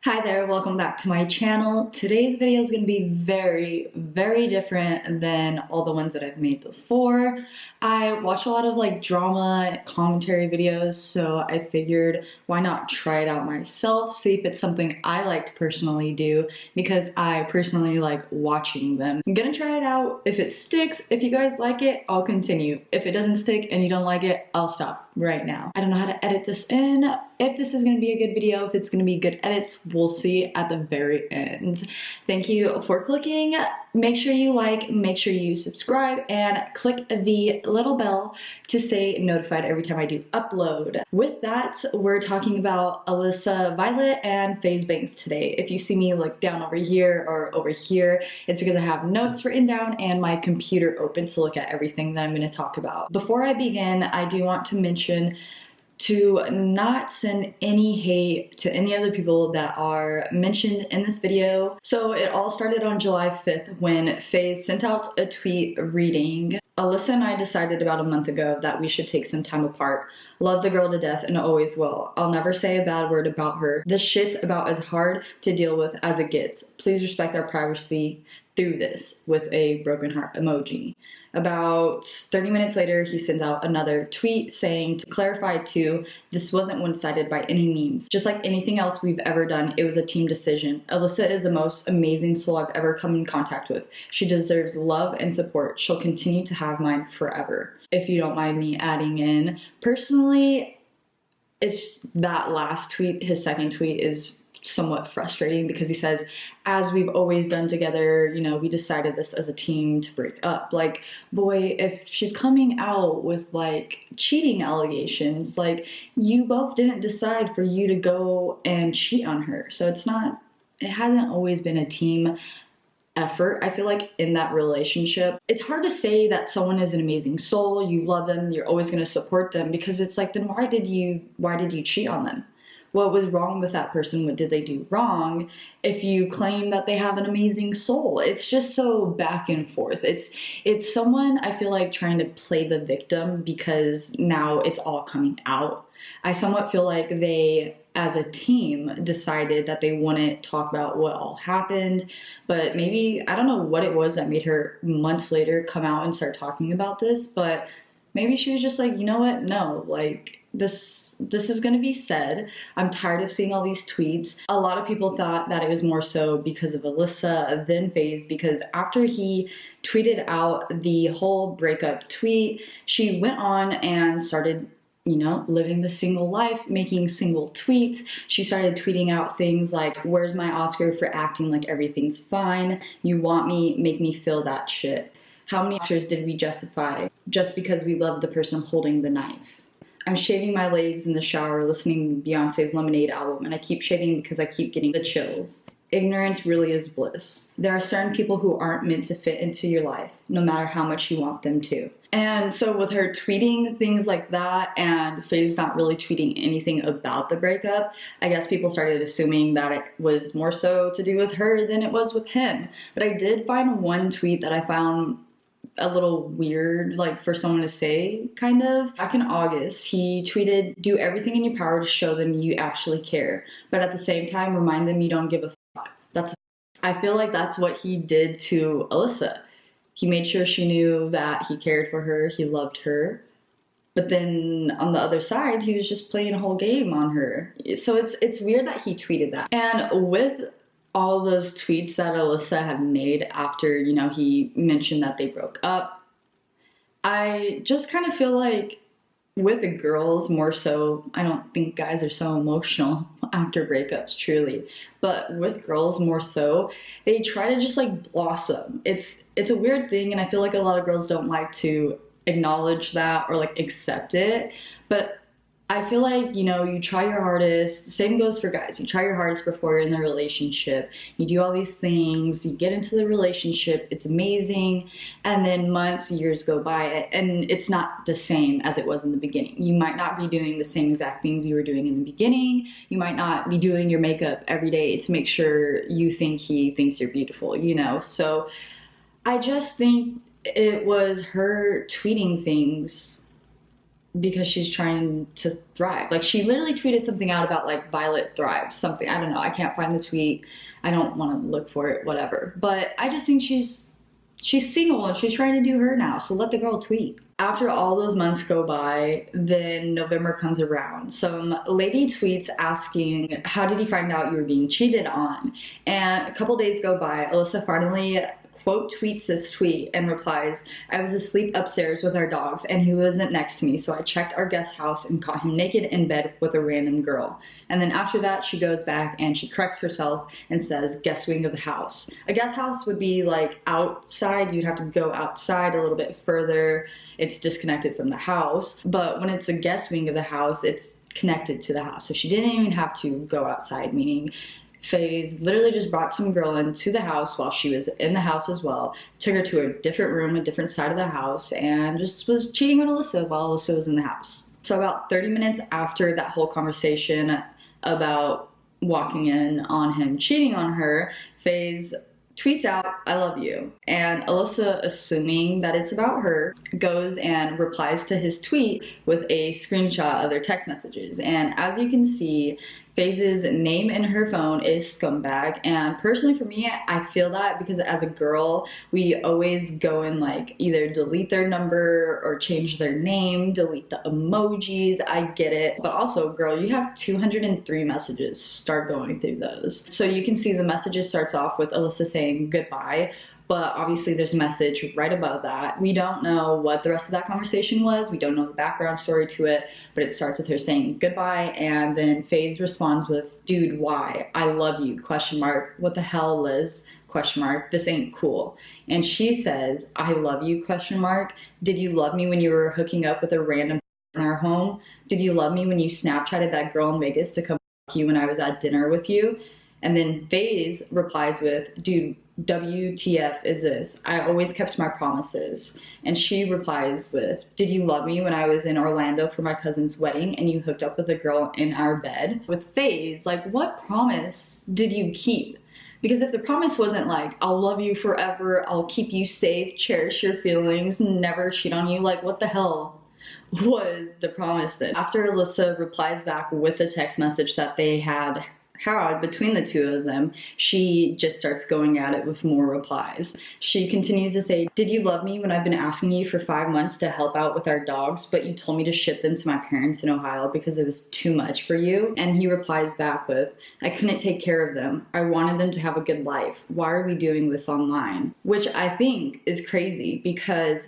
Hi there, welcome back to my channel. Today's video is going to be very different than all the ones that I've made before. I watch a lot of drama commentary videos, so I figured why not try it out myself, see if it's something I like to personally do, because I personally like watching them. I'm gonna try it out. If it sticks, if you guys like it, I'll continue. If it doesn't stick and you don't like it, I'll stop right now. I don't know how to edit this in. If this is gonna be a good video, if it's gonna be good edits, we'll see at the very end. Thank you for clicking. Make sure you like, make sure you subscribe, and click the little bell to stay notified every time I do upload. With that, we're talking about Alissa Violet and Faze Banks today. If you see me look down over here or over here, it's because I have notes written down and my computer open to look at everything that I'm going to talk about. Before I begin, I do want to mention to not send any hate to any other people that are mentioned in this video. So it all started on July 5th when Faze sent out a tweet reading, "Alissa and I decided about a month ago that we should take some time apart. Love the girl to death and always will. I'll never say a bad word about her. This shit's about as hard to deal with as it gets. Please respect our privacy through this," with a broken heart emoji. About 30 minutes later, he sends out another tweet saying, "To clarify too, this wasn't one-sided by any means. Just like anything else we've ever done, it was a team decision. Alissa is the most amazing soul I've ever come in contact with. She deserves love and support. She'll continue to have mine forever." If you don't mind me adding in, personally, it's that last tweet, his second tweet, is somewhat frustrating because he says, "As we've always done together, you know, we decided this as a team to break up." Like, boy, if she's coming out with cheating allegations, you both didn't decide for you to go and cheat on her. So it hasn't always been a team effort. I feel like in that relationship, it's hard to say that someone is an amazing soul, you love them, you're always going to support them, because it's like, then why did you cheat on them? What was wrong with that person? What did they do wrong if you claim that they have an amazing soul? It's just so back and forth. It's someone, I feel like, trying to play the victim because now it's all coming out. I somewhat feel like they, as a team, decided that they wouldn't talk about what all happened, but maybe, I don't know what it was that made her months later come out and start talking about this, but maybe she was just like, you know what, no, this is going to be said. I'm tired of seeing all these tweets. A lot of people thought that it was more so because of Alissa than Faze, because after he tweeted out the whole breakup tweet, she went on and started, you know, living the single life, making single tweets. She started tweeting out things like, "Where's my Oscar for acting like everything's fine? You want me, make me feel that shit. How many Oscars did we justify just because we loved the person holding the knife? I'm shaving my legs in the shower listening to Beyonce's Lemonade album, and I keep shaving because I keep getting the chills. Ignorance really is bliss. There are certain people who aren't meant to fit into your life, no matter how much you want them to." And so with her tweeting things like that and Faze not really tweeting anything about the breakup, I guess people started assuming that it was more so to do with her than it was with him. But I did find one tweet that I found a little weird, for someone to say, kind of. Back in August, he tweeted, "Do everything in your power to show them you actually care, but at the same time, remind them you don't give a fuck." I feel like that's what he did to Alissa. He made sure she knew that he cared for her, he loved her, but then on the other side, he was just playing a whole game on her. So it's weird that he tweeted that. And with all those tweets that Alissa had made after, you know, he mentioned that they broke up, I just kind of feel like with the girls more so, I don't think guys are so emotional after breakups, truly, but with girls more so, they try to just blossom. It's a weird thing, and I feel like a lot of girls don't like to acknowledge that or accept it, but I feel like, you know, you try your hardest. Same goes for guys. You try your hardest before you're in the relationship. You do all these things. You get into the relationship. It's amazing. And then months, years go by, and it's not the same as it was in the beginning. You might not be doing the same exact things you were doing in the beginning. You might not be doing your makeup every day to make sure you think he thinks you're beautiful, you know? So I just think it was her tweeting things because she's trying to thrive. Like, she literally tweeted something out about like Violet thrives, something. I don't know. I can't find the tweet. I don't want to look for it, whatever. But I just think she's single and she's trying to do her now. So let the girl tweet. After all those months go by, then November comes around. Some lady tweets asking, how did you find out you were being cheated on? And a couple days go by, Alissa finally quote tweets this tweet and replies, I was asleep upstairs with our dogs and he wasn't next to me, so I checked our guest house and caught him naked in bed with a random girl. And then after that, she goes back and she corrects herself and says guest wing of the house. A guest house would be like outside. You'd have to go outside a little bit further. It's disconnected from the house. But when it's a guest wing of the house, it's connected to the house. So she didn't even have to go outside, meaning Faze literally just brought some girl into the house while she was in the house as well, took her to a different room, a different side of the house, and just was cheating on Alissa while Alissa was in the house. So about 30 minutes after that whole conversation about walking in on him cheating on her, Faze tweets out, I love you. And Alissa, assuming that it's about her, goes and replies to his tweet with a screenshot of their text messages. And as you can see, Faze's name in her phone is Scumbag, and personally for me, I feel that because as a girl, we always go and like either delete their number or change their name, delete the emojis, I get it. But also, girl, you have 203 messages, start going through those. So you can see the messages starts off with Alissa saying goodbye, but obviously there's a message right above that. We don't know what the rest of that conversation was. We don't know the background story to it, but it starts with her saying goodbye, and then Faze responds with, dude, why? I love you, question mark. What the hell, Liz? Question mark. This ain't cool. And she says, I love you, question mark. Did you love me when you were hooking up with a random in our home? Did you love me when you Snapchatted that girl in Vegas to come fuck you when I was at dinner with you? And then Faze replies with, dude, WTF is this? I always kept my promises. And she replies with, did you love me when I was in Orlando for my cousin's wedding and you hooked up with a girl in our bed? With Faze, like, what promise did you keep? Because if the promise wasn't like, I'll love you forever, I'll keep you safe, cherish your feelings, never cheat on you, like, what the hell was the promise then? After Alissa replies back with the text message that they had between the two of them, she just starts going at it with more replies. She continues to say, did you love me when I've been asking you for 5 months to help out with our dogs, but you told me to ship them to my parents in Ohio because it was too much for you? And he replies back with, I couldn't take care of them. I wanted them to have a good life. Why are we doing this online? Which I think is crazy because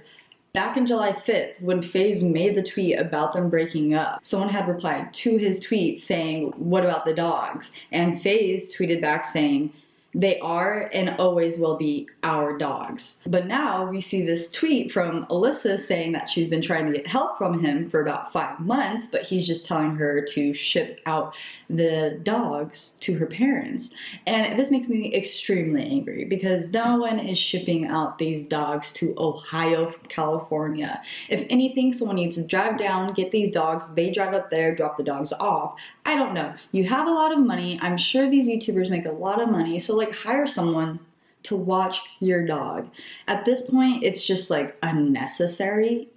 back in July 5th, when Faze made the tweet about them breaking up, someone had replied to his tweet saying, what about the dogs? And Faze tweeted back saying, they are and always will be our dogs. But now we see this tweet from Alissa saying that she's been trying to get help from him for about 5 months, but he's just telling her to ship out the dogs to her parents. And this makes me extremely angry because no one is shipping out these dogs to Ohio from California. If anything, someone needs to drive down, get these dogs, they drive up there, drop the dogs off. I don't know. You have a lot of money. I'm sure these YouTubers make a lot of money. So like hire someone to watch your dog. At this point, it's just like unnecessary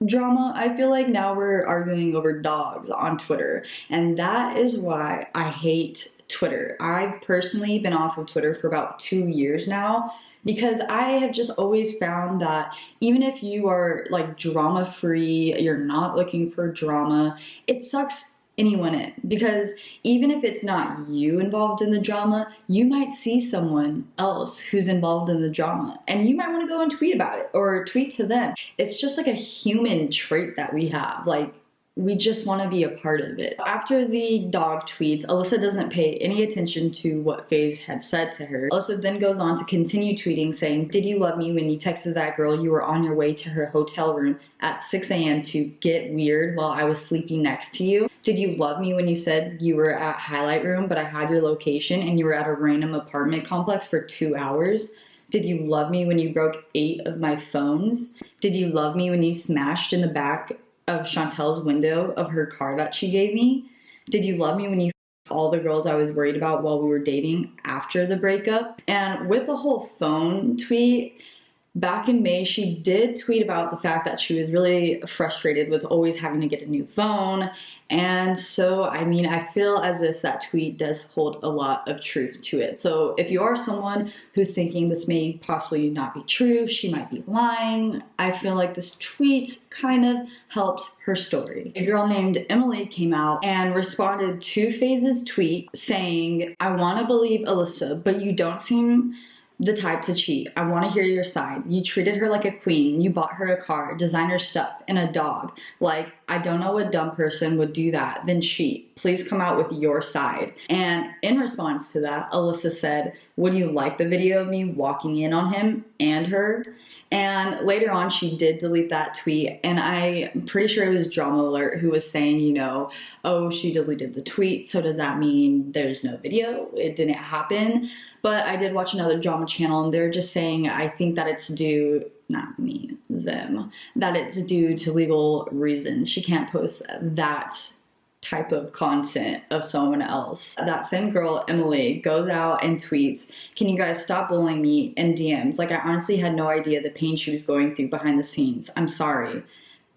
drama. I feel like now we're arguing over dogs on Twitter, and that is why I hate Twitter. I've personally been off of Twitter for about 2 years now because I have just always found that even if you are like drama free, you're not looking for drama, it sucks anyone in, because even if it's not you involved in the drama, you might see someone else who's involved in the drama and you might want to go and tweet about it or tweet to them. It's just like a human trait that we have. Like, we just want to be a part of it. After the dog tweets, Alissa doesn't pay any attention to what Faze had said to her. Alissa then goes on to continue tweeting saying, did you love me when you texted that girl you were on your way to her hotel room at 6 a.m. to get weird while I was sleeping next to you? Did you love me when you said you were at Highlight Room but I had your location and you were at a random apartment complex for 2 hours? Did you love me when you broke 8 of my phones? Did you love me when you smashed in the back of Chantel's window of her car that she gave me? Did you love me when you all the girls I was worried about while we were dating after the breakup? And with the whole phone tweet, Back in May, she did tweet about the fact that she was really frustrated with always having to get a new phone. And so, I mean, I feel as if that tweet does hold a lot of truth to it. So if you are someone who's thinking this may possibly not be true, she might be lying, I feel like this tweet kind of helped her story. A girl named Emily came out and responded to Faze's tweet saying, "I want to believe Alissa, but you don't seem the type to cheat. I want to hear your side. You treated her like a queen. You bought her a car, designer stuff, and a dog. Like, I don't know what dumb person would do that, then cheat. Please come out with your side." And in response to that, Alissa said, "Would you like the video of me walking in on him and her?" And later on, she did delete that tweet, and I'm pretty sure it was Drama Alert who was saying, you know, oh, she deleted the tweet, so does that mean there's no video? It didn't happen? But I did watch another drama channel, and they're just saying, I think that it's due, not me, them, that it's due to legal reasons. She can't post that type of content of someone else. That same girl, Emily, goes out and tweets, "Can you guys stop bullying me in DMs? Like, I honestly had no idea the pain she was going through behind the scenes. I'm sorry."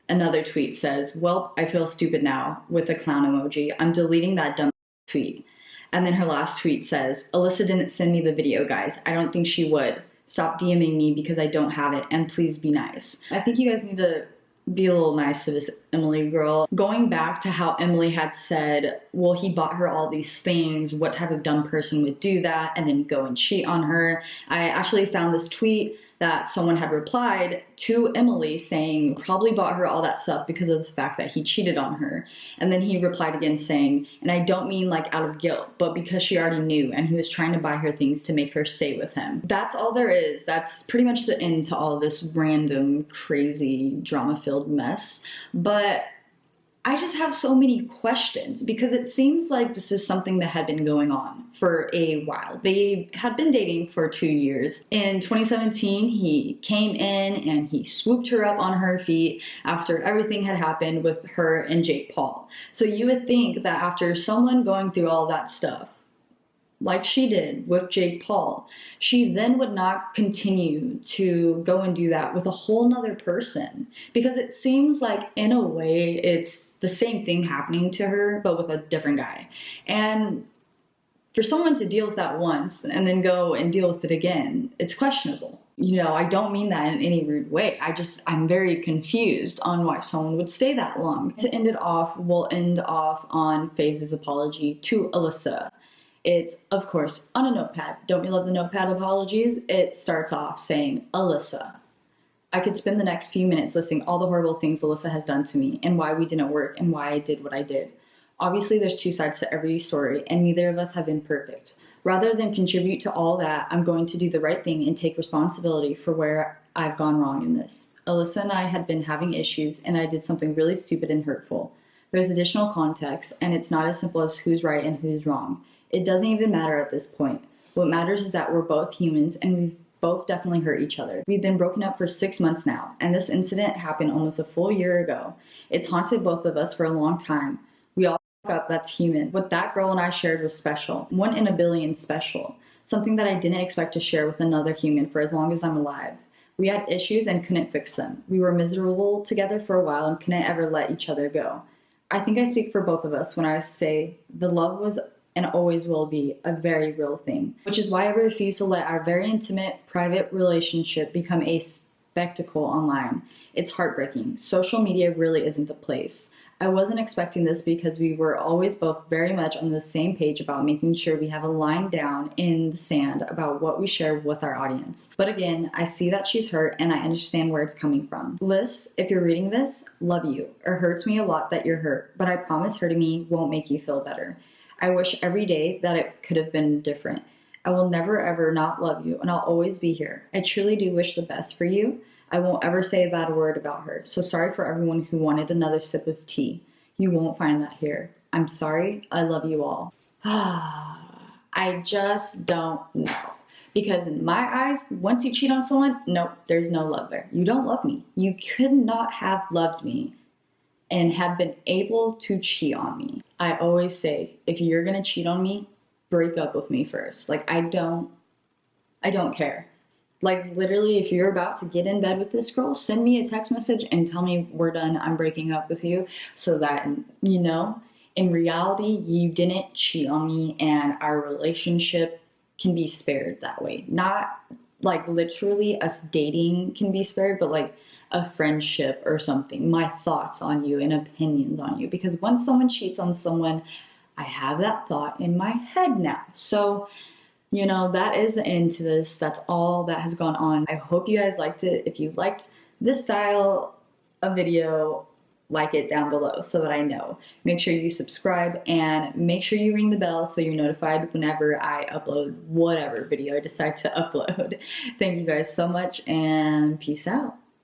Another tweet says, "Well, I feel stupid now," with a clown emoji. "I'm deleting that dumb tweet." And then her last tweet says, "Alissa didn't send me the video, guys. I don't think she would. Stop DMing me because I don't have it, and please be nice." I think you guys need to be a little nice to this Emily girl. Going back to how Emily had said, well, he bought her all these things. What type of dumb person would do that and then go and cheat on her? I actually found this tweet that someone had replied to Emily saying probably bought her all that stuff because of the fact that he cheated on her. And then he replied again saying, "And I don't mean like out of guilt, but because she already knew and he was trying to buy her things to make her stay with him." That's all there is. That's pretty much the end to all of this random, crazy, drama-filled mess. But I just have so many questions because it seems like this is something that had been going on for a while. They had been dating for 2 years. In 2017, he came in and he swooped her up on her feet after everything had happened with her and Jake Paul. So you would think that after someone going through all that stuff, like she did with Jake Paul, she then would not continue to go and do that with a whole nother person. Because it seems like, in a way, it's the same thing happening to her, but with a different guy. And for someone to deal with that once and then go and deal with it again, it's questionable. You know, I don't mean that in any rude way. I'm very confused on why someone would stay that long. To end it off, we'll end off on Faze's apology to Alissa. It's, of course, on a notepad. Don't we love the notepad apologies? It starts off saying, "Alissa, I could spend the next few minutes listing all the horrible things Alissa has done to me and why we didn't work and why I did what I did. Obviously, there's two sides to every story, and neither of us have been perfect. Rather than contribute to all that, I'm going to do the right thing and take responsibility for where I've gone wrong in this. Alissa and I had been having issues, and I did something really stupid and hurtful. There's additional context, and it's not as simple as who's right and who's wrong. It doesn't even matter at this point. What matters is that we're both humans and we've both definitely hurt each other. We've been broken up for 6 months now, and this incident happened almost a full year ago. It's haunted both of us for a long time. We all fuck up, that's human. What that girl and I shared was special. 1 in a billion special. Something that I didn't expect to share with another human for as long as I'm alive. We had issues and couldn't fix them. We were miserable together for a while and couldn't ever let each other go. I think I speak for both of us when I say the love was and always will be a very real thing, which is why I refuse to let our very intimate, private relationship become a spectacle online. It's heartbreaking. Social media really isn't the place. I wasn't expecting this because we were always both very much on the same page about making sure we have a line down in the sand about what we share with our audience. But again, I see that she's hurt and I understand where it's coming from. Liz, if you're reading this, love you. It hurts me a lot that you're hurt, but I promise hurting me won't make you feel better. I wish every day that it could have been different. I will never ever not love you, and I'll always be here. I truly do wish the best for you. I won't ever say a bad word about her. So sorry for everyone who wanted another sip of tea. You won't find that here. I'm sorry. I love you all." I just don't know. Because in my eyes, once you cheat on someone, nope, there's no love there. You don't love me. You could not have loved me and have been able to cheat on me. I always say, if you're gonna cheat on me, break up with me first. Like, I don't care. Like literally, if you're about to get in bed with this girl, send me a text message and tell me we're done, I'm breaking up with you, so that, you know, in reality, you didn't cheat on me and our relationship can be spared that way. Not like literally us dating can be spared, but like a friendship or something, my thoughts on you and opinions on you. Because once someone cheats on someone, I have that thought in my head now. So, you know, that is the end to this. That's all that has gone on. I hope you guys liked it. If you liked this style of video, like it down below so that I know. Make sure you subscribe and make sure you ring the bell so you're notified whenever I upload whatever video I decide to upload. Thank you guys so much and peace out.